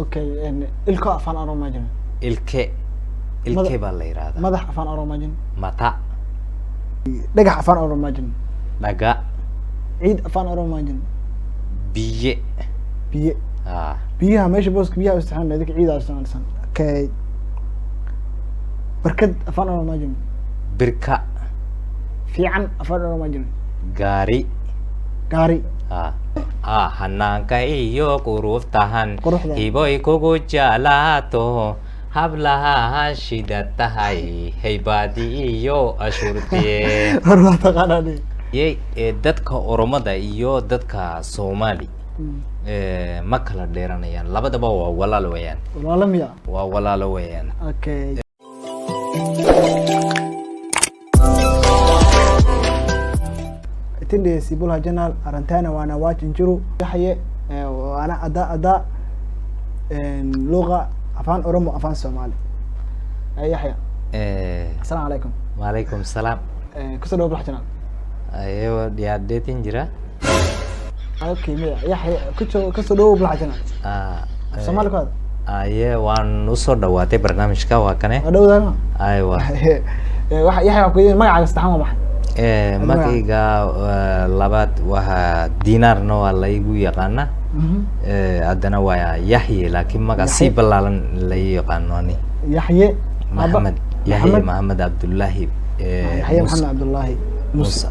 اوكي ان الكا افان اروماجن ilke baa la yiraahdaa مدح افان اروماجن mata دغح افان اروماجن dhaga عيد افان اروماجن biye بيه بيها ماشي بوسك بيها استحان هذيك عيد استحان اوكي بركد افان اروماجن birka في عن افان اروماجن gaari قاري hanaanka iyo quruftahan Quruxda. hiboy kugu jeclaato hablaha shida tahay haybaadi iyo ashurtiye هروح تقاناني dadka oromada iyo dadka Soomaali ma kala dheeranayaan labadaba waa walaal weeyaan والله لم يا waa walaal weeyaan اوكي تندي سيبولها جنال أرنتانا وأنا واجن جرو يحيى وأنا أداء لغة أفان أورمو أفان سومالي أي يحيى السلام عليكم وعليكم السلام كسر بلح جنال ايوه ديادتين جرا أوكي مية يحيى كسر بلح جنال سومالي هذا aye waan u soo dhawaatay barnaamijka waa kane أدو ذا aywa يحيى كويس ما قاعد استحمى بح magayga labaad waa diinaarna waa la igu yaqaana haddana waa yaxye laakiin magac si balaalan la yaqaano ani يحيى maxamed yaxye maxamed cabdullaahi يحيى محمد عبد الله muuse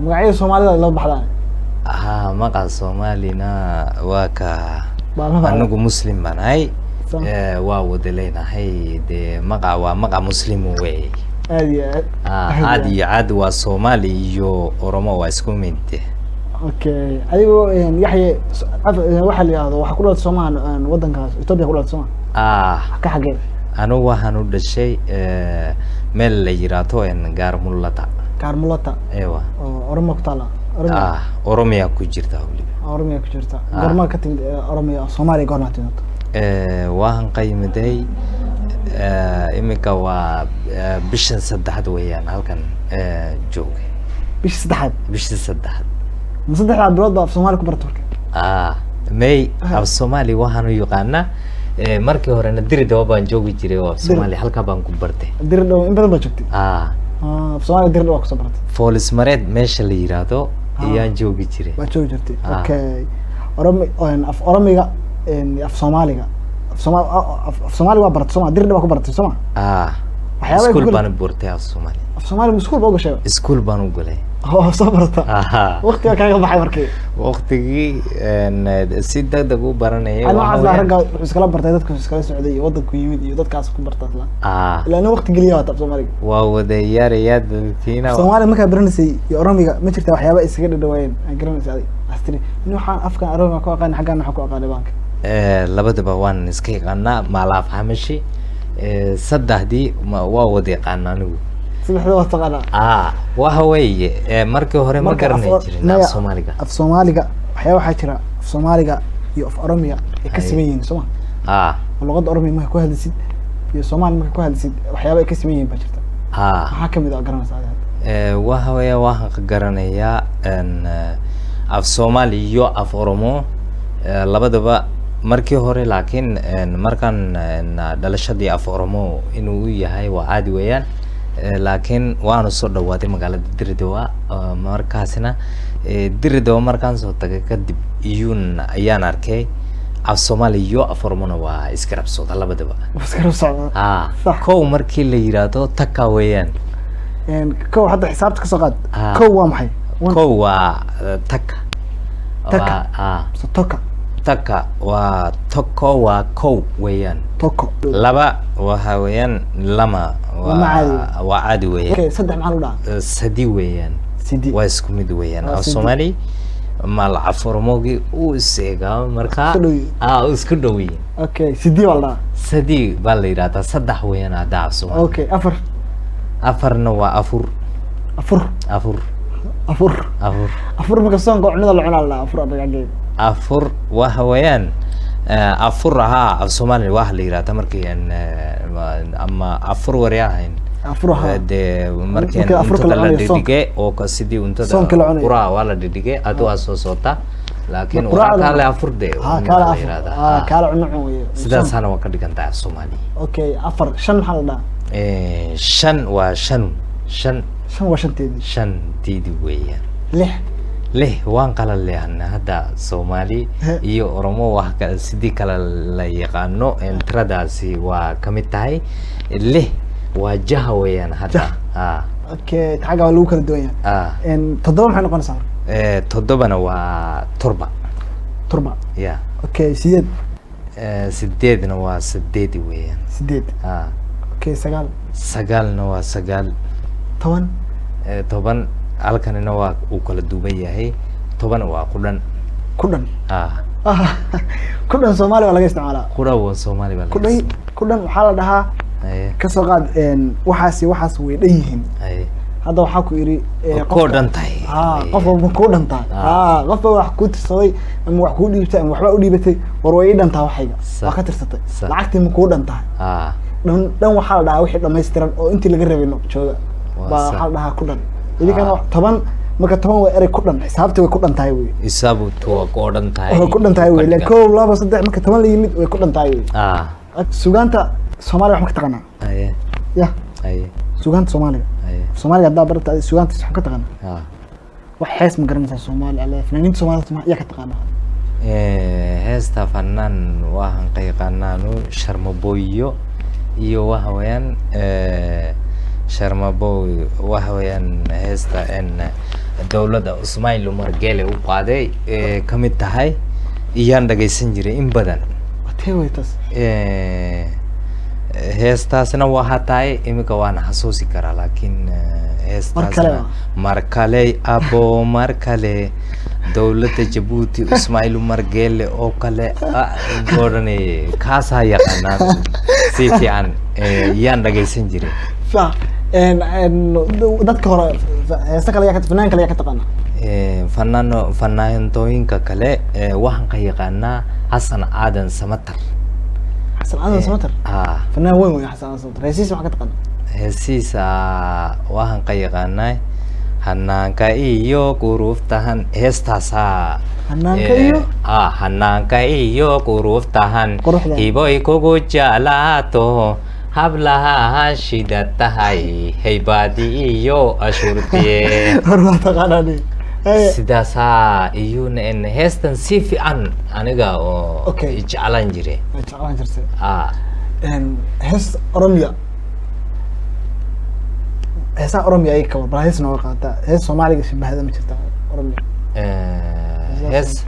مقاعد سومالي لو بحضان magaca soomaalina waa ka بالله anagu muslim baan ahay waa wada leenahay dee magaca waa magac muslim weey هذه aad iyo aad waa Soomaali iyo Oromo waa isku mid اوكي ايوه يحيى waxa la yiraahdo waxa ku dhaad Soomaan wadankaas Itoobiya ku dhaad Soomaan ka xagee anigu waxaan u dhashay meel la yiraahdo Gaarmulata eewa Oromo ku taala Oromiya ku jirta waliba Oromiya ku jirta gorma ka timid Oromiya Soomaaliya gorma timid waxaan qaymiday imika waa bisha saddexaad weeyaan halkan joogay bisha saddexaad saddexaad bilood baa Soomaali ku bartay may af Soomaali waxaan u yaqaanaa markii horena Diridhawa baan joogi jiray oo Soomaali halka baan ku bartay Diridhawa in badan baa joogtay af Soomaali Diridhawa ku soo bartay Foolis Mareed meesha la yiraahdo ayaan joogi jiray waa joogi jirtay okay Oromiga af Soomaaliga Soomaali waa bartay Soomaali Diridhawa ku bartay Soomaali iskuul baan bartay af Soomaali Soomaali iskuul baa gashay iskuul baan u galay soo barta waqtiga kaaga baxay markii waqtigii si degdeg u baranayay waxa ragga iskala bartay dadka iskala socday wadanku yimid iyo dadkaas ku bartay ilaa waqti galiya wata Soomaaliga waa wada yaarayad dadkiina Soomaali marka baranisay iyo Oromiga ma jirta waxyaabo isaga dhadhawaayeen aan garanaysaa astri in waxaan afkan Oromiga ku aqaan xaggan waxa ku aqaan banka labadaba waan iska yaqaanaa maalaaf xamashi saddexdii waa wada yaqaan anigu saddexda waa taqaanaa waxa weeye markii hore ma garanay jirin af Soomaaliga waxyaabo waxa jira af Soomaaliga iyo af Oromiga ay ka sameeyeen Soomaa luqadda Oromiga ma ku hadlaysid iyo Soomaali ma ku hadlaysid waxyaabo ay ka sameeyeen ba jirta waxa kamid ah garanaysaa waxa weeye waxaan garanayaa af Soomaali iyo af Oromo labadaba markii hore laakiin markan dhalashadii af Oromo inuu yahay waa caadi weeyaan laakiin waanu soo dhawaaday magaalada Diridhawa markaasina Diridhawa markaan soo tagay kadib ayaan arkay af Soomaali iyo af Oromona waa iska rabsooda labadaba kow markii la yiraahdo taka weeyaan kow hadda xisaabta ka soo qaad kow waa maxay kow waa taka taka waa toko waa kow weeyaan laba waxa weeyaan lama waa caadi weeyaan saddex maxaa lagu dhahaa sadi weeyaan waa isku mid weeyaan af Soomaali mal af Oromogi uu iseega marka isku dhow yihiin okay sidi wala sadi baa la yiraahdaa saddex weeyaan hadda af Soomaali okay afarna waa afur marka soonka cunada la cunaa la afur adagaageed afur waxa weeyaan afur af Soomaali waxa la yiraahdaa markii ama afur wariyaan de markii untada la dhidige oo sidii untada qura waa la dhidige adoo soo soota laakiin waa kale afurde kala afur kala cuno sidaas ana waa ka dhigantaa af Soomaali okay afar shan maxaa la dhahaa shan waa shan waa shanteedii shanteedii weeyaan lix waan kala leeyahay hadda Soomaali iyo Oromo wax ka sidii kala la yaqaano tiradaasi waa kamid tahay lix waa jaha weeyaan hadda okay taga lagu kala duwan yahay toddoba maxay noqonaysaa toddobana waa turba ya okay sideedna waa sideed weeyaan okay sagaalna waa sagaal toban halkanina waa uu kala duwan yahay toban waa kudhan kudhan Soomaali waa laga isticmaalaa Soomaali baa kudhan waxaa la dhahaa ka soo qaad waxaas way dhan yihiin hadda waxaa ku yiri qof dhan tahay qof walba ku dhan tahay qof wax ku tirsaday ama wax ku dhiibtay ama waxba u dhiibatay war way dhan tahay waxayga waa ka tirsatay lacagtii ma ku dhan tahay dhan waxaa la dhahaa wixii dhameystiran oo intii laga rabay jooga baa waxaa la dhahaa ku dhan idinka toban marka toban way eray ku dhan xisaabtii way ku dhan tahay way xisaabtu waa ku dhan tahay way ku dhan tahay way la koob laba saddex marka toban la yimid way ku dhan tahay way sugaanta Soomaaliya wax ma ka taqaanaa sugaanta Soomaaliga hadda barta sugaanta wax ka taqaanaa wax hees ma garanaysaa Soomaali alle fanaaniinta Soomaaliya yaa ka taqaanaa heesta fanaan waxaan ka yaqaanaanu Sharmaboyo iyo waxa weeyaan Sharmaboy waxa weeyaan heesta dawladda Ismaaciil Umar Geele u qaaday kamid tahay iyaan dhageysan jiray in badan heestaasna waa tahay imika waan xasuusi karaa laakiin heestaasna markale dawladda Djibouti Ismaaciil Umar Geele oo kale goorane kaasa yaqaanaa si fiican yaan dhageysan jiray dadka hore heesta kale fanaan kale ka taqaana fanaanooyinka kale waxaan ka yaqaanaa Xasan Aadan Samatar fanaan weyn way Xasan Aadan Samatar heesiisa waxa ka taqaana heesiisa waxaan ka yaqaanaa hanaanka iyo quruuftahan heestaasa hanaanka iyo quruuftahan hiboy kugu jeclaato hablaha shida tahay haybaadi iyo ashurtiye sidaasa iyuna heestan si fiican aniga oo jeclaan jiray hees Oromiya heesa Oromiya ay ka wada hees noo qaata hees Soomaaliga shibahada ma jirta Oromiya hees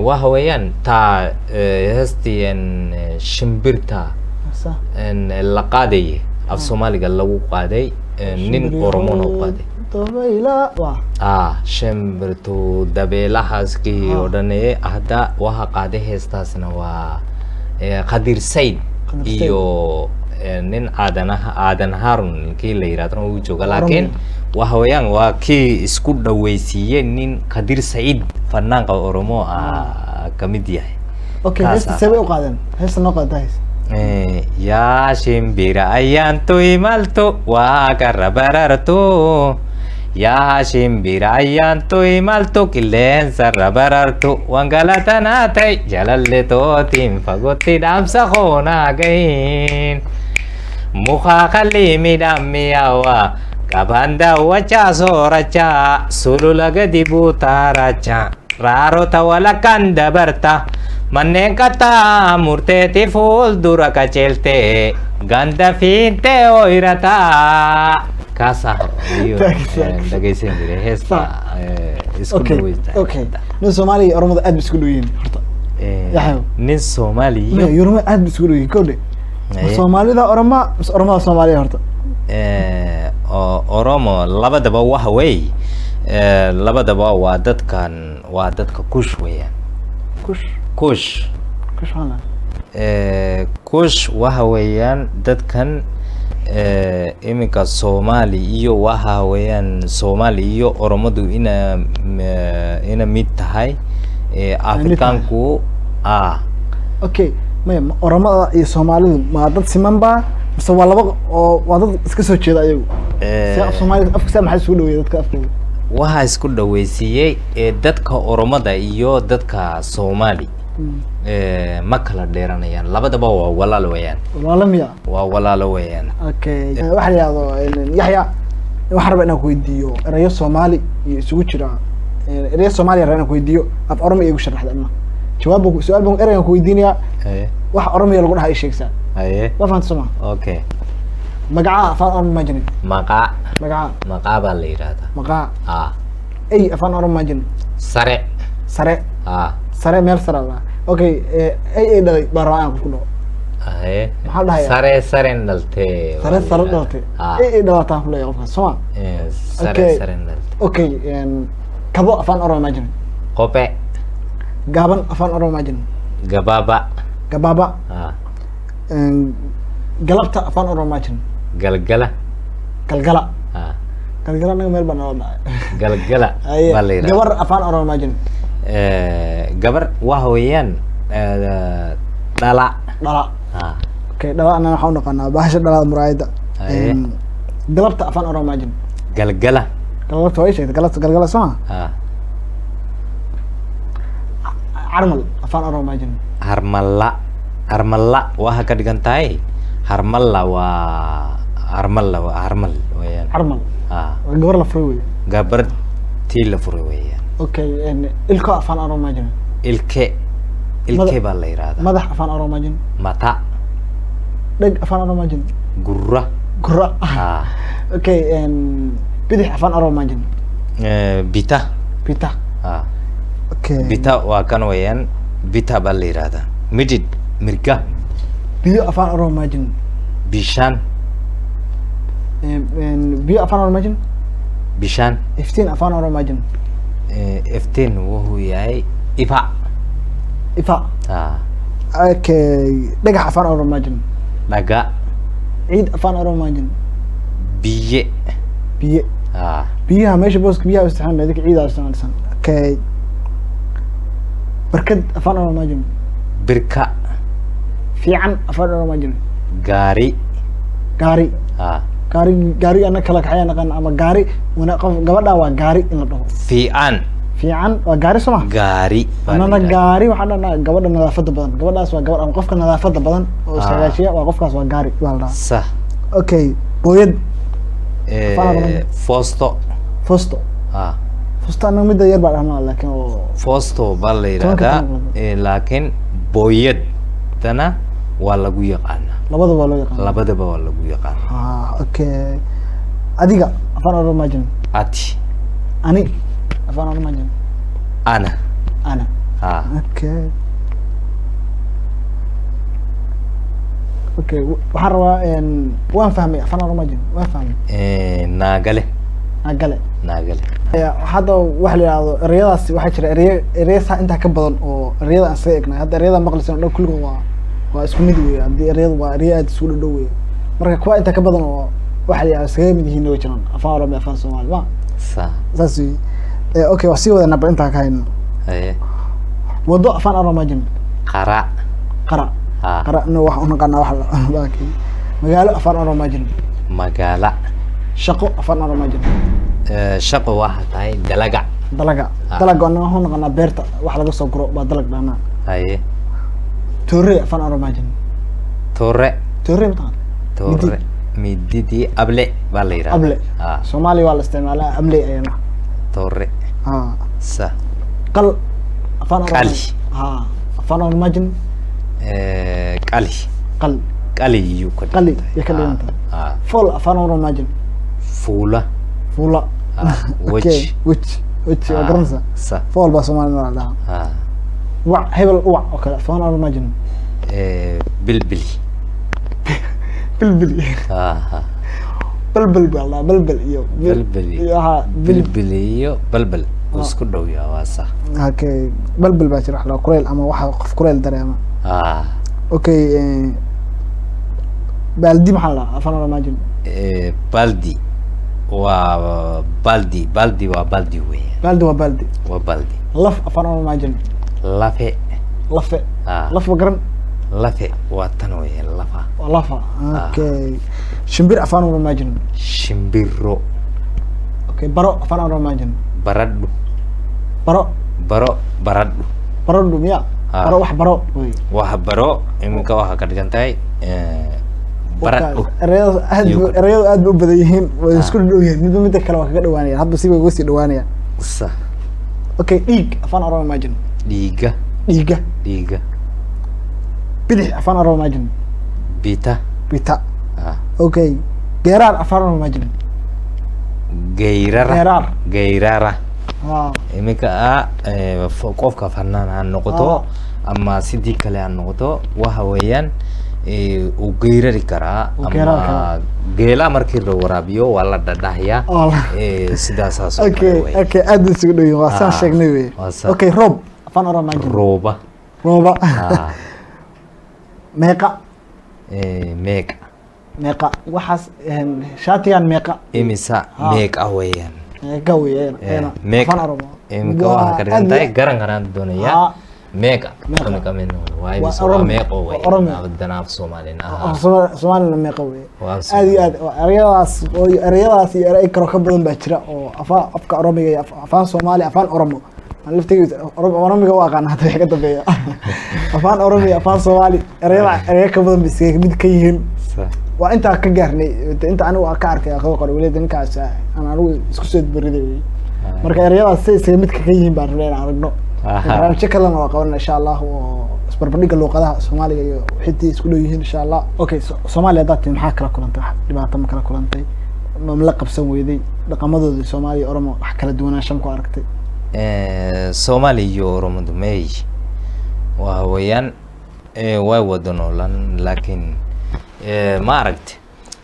waxa weeyaan ta heestii shimbirta la qaaday af Soomaaliga lagu qaaday nin Oromo noo qaaday shimbirtu dabeelahaskii oo dhan hadda waxa qaaday heestaasna waa Qadir Said iyo nin aadan Harun kii la yiraahdo uu jooga laakiin waxa weeyaan waa kii isku dhaweysiiyay nin Qadir Said fanaanka Oromo kamid yahay heesta sabay u qaadan heesta noo qaaday yaa shimbira ayaantu imaltu waa karabarartu yaa shimbira ayaantu imaltu qilleensa rabarartu wangalatanaatay jalallitootiin fagotti dhaamsa qoonaagayn mukaa qalliimidhaan miyaawaa qabanda wachaa soorachaa sululaga dibuu taarachaa raarota walakkan dabarta manneen kattaa murteeti fuuldura qajeelte ganda fiinte oyrataa kaasa dhageysan jiray heesta isku dhaweysta nin Soomaali iyo Oromada aad isku dhaweeyeen horta nin Soomaali iyo Oromo aad isku dhaweeyeen kowde Soomaalida Oromada Soomaaliya horta Oromo labadaba waxa weey labadaba waa dadka Kush weeyaan Kush waxa weeyaan dadkan iminka Soomaali iyo waxa weeyaan Soomaali iyo Oromadu ina mid tahay Afrikaanku okay Oromada iyo Soomaalidu ma dad siman ba mise waa laba oo waa dad iska soo jeeda ayagu si af Soomaali afkiisa maxay isku dhaweeyay dadka afkooda waxa isku dhaweysiyay dadka Oromada iyo dadka Soomaali ma kala dheeranayaan labadaba waa walaal weeyaan waa walaal weeyaan okay waxa yiraahdo Yahya waxa rabaa inaan ku weydiiyo erayo Soomaali iyo isugu jira erayo Soomaali rabaa inaan ku weydiiyo af Oromo igu sharaxda ima jawaabku su'aal baan eraygan ku weydiinaya wax Oromo lagu dhahay sheegsan waa fahanto Soomaa okay magaca afaan Oromo ma jirin magaca baa la yiraahdaa magaca ay afaan Oromo ma jirin sare sare meel sare la okay ay dhalay baraan ku dhaw maxaa dhahay sare dhalte ay dhalata ku leeyahay qofka Soomaa sare dhalte okay kabo afaan Oromo ma jirin qope gaban afaan Oromo ma jirin gababa galabta afaan Oromo ma jirin galgala naga meel baan dhahay galgala baa la yiraahdaa gabar afaan Oromo ma jirin gabar waxa weeyaan dhala okay dhala ana waxaan naqaanaa bahasha dhalada muraayada galabta afaan Oromo ma jirin galabta way sheegtay galgala Soomaa armal afaan Oromo ma jirin harmalla waxa ka dhigan tahay harmalla waa harmal weeyaan gabar la furay weeyaan gabar tii la furay weeyaan okay ilko afaan Oromo ma jirin ilke baa la yiraahdaa madax afaan Oromo ma jirin mata dheg afaan Oromo ma jirin gurra okay bidix afaan Oromo ma jirin bita okay bita waa kan weeyaan bita baa la yiraahdaa midid mirga biyo afaan Oromo ma jirin bishaan biyo afaan Oromo ma jirin bishaan iftiin afaan Oromo ma jirin iftiin wuxuu yahay ifa okay dhagax afaan Oromo ma jirin dhaga ciid afaan Oromo ma jirin biye biyaha meesha booska biyaha isticmaalna dadka ciidaha isticmaalsan okay barkad afaan Oromo ma jirin birka fiican afaan Oromo ma jirin gaari ana kala kaxaya naqaan ama gaari wana qof gabadha waa gaari in la dhaho fiican waa gaari Soomaa gaari ana gaari waxa dhanaa gabadha nadaafada badan gabadhaas waa gabadh ama qofka nadaafada badan oo sagaashiya waa qofkaas waa gaari waa la sax okay booyad fosto ana mid yar baa dhahnaa laakiin fosto baa la yiraahdaa laakiin booyad tana waa lagu yaqaanaa labadaba waa lagu yaqaanaa okay adiga afaan Oromo ma jirin ani afaan Oromo ma jirin ana okay waxaan rabaa waan fahmay afaan Oromo ma jirin waan fahmay naagale hadda waxa la yiraahdo ereyadaas waxa jira ereyo inta ka badan oo ereyada aan soo eegnay hadda ereyada maqlisan dhow kulligood waa isku mid weey hadii ereyadu waa ereyo aad isku dhow weey marka kuwa inta ka badan oo waxa la yiraahdo isaga mid yihiin way jiraan afaan Oromo afaan Soomaali ma saasi okay waa sii wadana inta ka hayno wado afaan Oromo ma jirin qara no waxa una qana waxa baaki magaalo afaan Oromo ma jirin magaala shaqo afaan Oromo ma jirin shaqo waxa tahay dalaga ana waxaan naqanaa beerta wax laga soo guro baa dalag dhaana tore afaan Oromo ma jirin tore mididi able baa la yiraahdaa Soomaali waa la isticmaalaa able ayana tore sa qal afaan Oromo afaan Oromo ma jirin qali iyo ka dhiganta fol afaan Oromo ma jirin fuula وجه وجرنسا فول بس ما نرى وع هبل وع أوكي فانا ما جن بلبلي بلبل والله بلبل يو بلبل وسكون دويا واسع اوكي بلبل باش راح له كوريل اما واحد قف كوريل دريما اوكي بالدي محل افنا ما جن بالدي بالدي وبالدي وبالدي لف افنا ما جن لفه لف وقرن لفه واتنوي لفه اوكي شمبير افان ولا ماجن شمبيرو okay baro afaan oromo ma jirin baradhu baro baradhu miya baro wax baro wax baro iminka waxa ka dhigan tahay baradhu erayadu aad u badan yihiin way isku dhow yihiin midda kale waa kaga dhawaanayaan hadda si way uga sii dhawaanayaan sax okay dhiig afaan oromo ma jirin dhiiga bidix afaan oromo ma jirin bita okay geeraar afaan oromo ma jirin geyrara iminka qofka fanaan ha noqoto ama sidii kale ha noqoto waxa weeyaan uu geyrari karaa ama geela markii la waraabiyo waa la dhadhaxyaa sidaasaas okay aad isugu dhow waa saan sheegnay wey okay roob afaan oromo ma jirin rooba meeqa waxaas shaatigan meeqa imisa meeqa weeyaan afaan oromo iminka waxa ka dhigan tahay garan karaan doonaya meeqa iminka min waa imisa waa meeqo weeyaan abadana af Soomaalina meeqa wey aad iyo aad erayadaas iyo eray karo ka badan baa jira oo afka oromiga iyo afaan Soomaali afaan oromo laftigiisa oromiga waa aqaan hadda ka dambeeya afaan oromiga afaan Soomaali eraya ka badan bisay mid ka yihiin waa inta ka gaarnay inta anigu ka arkay aqoon qor waliba ninkaas aan anigu isku soo bariday marka erayadaas say mid ka yihiin baan rabaa inaan aragno barnaamij kale oo qaban insha Allah oo isbarbardhigga luqadaha Soomaaliga iyo wixii isku dhow yihiin insha Allah okay Soomaaliya dadka maxaa kala kulantay dhibaato ma kala kulantay ma qabsan weyday dhaqamadooda Soomaaliya oromo wax kala duwanaansho ku aragtay Soomaaliya iyo oromo dumay waa weeyaan way wada noolaan laakiin ma aragtay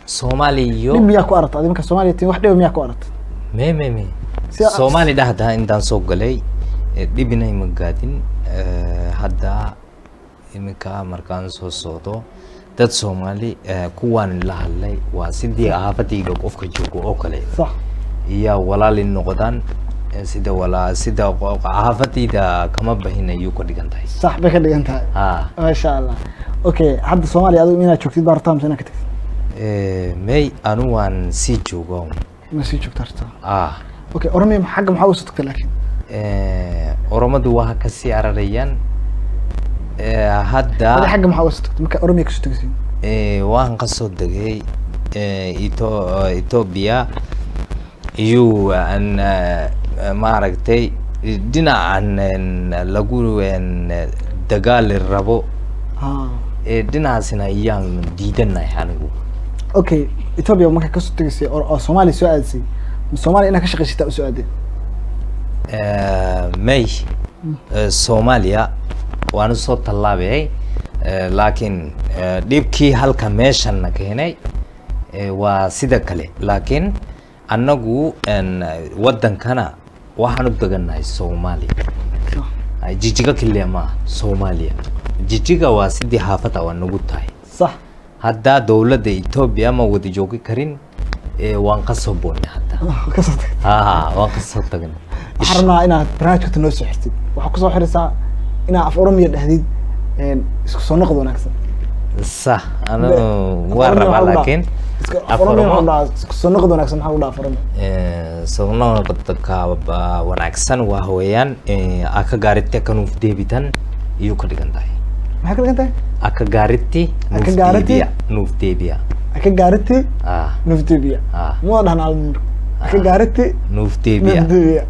Soomaaliya miyaa ku aragtay adinka Soomaaliya tiin wax dhiba miyaa ku aragtay me Soomaaliya dhahda intaan soo galay dhibinay magaadin hadda iminka markaan soo socdo dad Soomaali kuwaan la hadlay waa sidii aafadayda qofka joogo oo kale sax iyo walaal noqdaan sida aafadayda kama bahinayo ka dhigan tahay sax bay ka dhigan tahay ma sha Allah okay hadda Soomaaliya adigu inaad joogtid baartaan sana ka tagtay may anu waan si joogo ma si joogtarta okay oromo xagga maxaa u soo tagtay laakiin oromadu waa ka sii ararayaan hadda xagga maxaa u soo tagtay marka oromo ka soo tagtay waan ka soo degay Ethiopia iyo aan ma aragtay dhinacan lagu dagaal rabo dhinacaasina ayaan diidanahay anigu okay Ethiopia marka ka soo tagaysay oo Soomaaliya soo aadsay Soomaaliya inaa ka shaqeysata u soo aaday may Soomaaliya waan soo tallaabay laakiin dhibkii halka meeshan keenay waa sida kale laakiin annagu wadankana waxaan u deganahay Soomaaliya jijiga kaliya ma Soomaaliya jijiga waa sidii xaafada waa nagu tahay sax hadda dawladda Ethiopia ma wada joogi karin waan ka soo boonay hadda waan ka soo tagnay xarna inaad barnaamijka noo soo xirtid waxa ku soo xirisaa inaad af oromiya dhahdid isku soo noqdo wanaagsan صح أنا ورب لكن أفرمي سنقد ونكسن حول أفرمي سنقد ونكسن وهويان أكجارتي كانوا في ديبيتان يوكل جنداي ما كل جنداي أكجارتي نوفتيبيا أكجارتي نوفتيبيا مو ده أنا أكجارتي نوفتيبيا